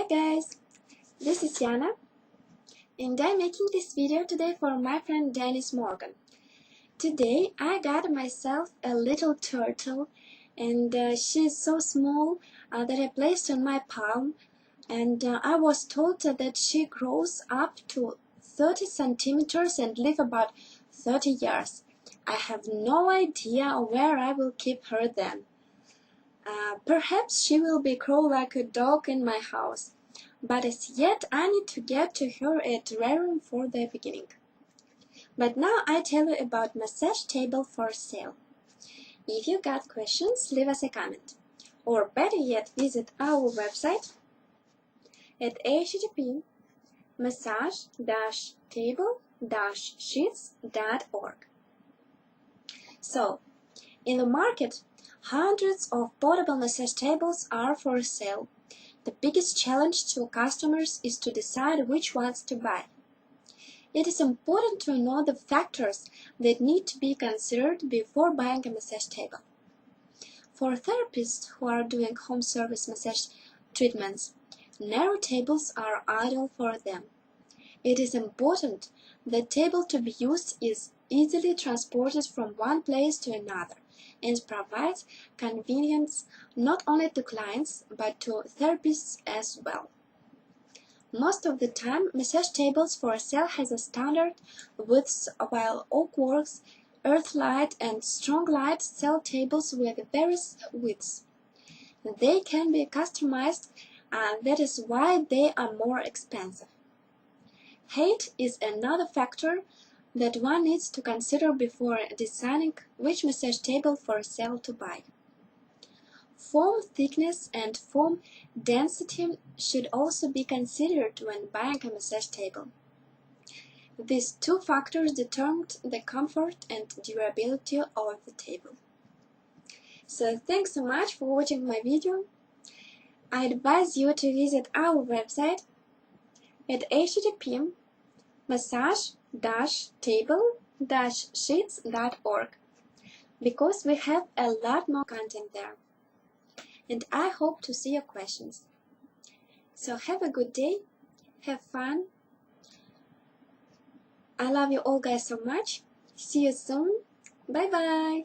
guys, this is Yana and I'm making this video today for my friend Dennis Morgan. Today I got myself a little turtle and she's so small that I placed on my palm, and I was told that she grows up to 30 centimeters and live about 30 years. I have no idea where I will keep her then. Perhaps she will grow like a dog in my house, but as yet I need to get to her a terrarium for the beginning. But now I tell you about massage table for sale. If you got questions, leave us a comment, or better yet, visit our website at http massage-table-sheets.org. So, in the market, hundreds of portable massage tables are for sale. The biggest challenge to customers is to decide which ones to buy. It is important to know the factors that need to be considered before buying a massage table. For therapists who are doing home service massage treatments, narrow tables are ideal for them. It is important that the table to be used is easily transported from one place to another and provides convenience not only to clients but to therapists as well. Most of the time, massage tables for sale has a standard width, while Oakworks, Earthlight and Stronglight sell tables with various widths. They can be customized, and that is why they are more expensive. Height is another factor that one needs to consider before deciding which massage table for sale to buy. Foam thickness and foam density should also be considered when buying a massage table. These two factors determine the comfort and durability of the table. So thanks so much for watching my video. I advise you to visit our website at http massage-table-sheets.org because we have a lot more content there. And I hope to see your questions. So have a good day, have fun. I love you all guys so much. See you soon. Bye bye.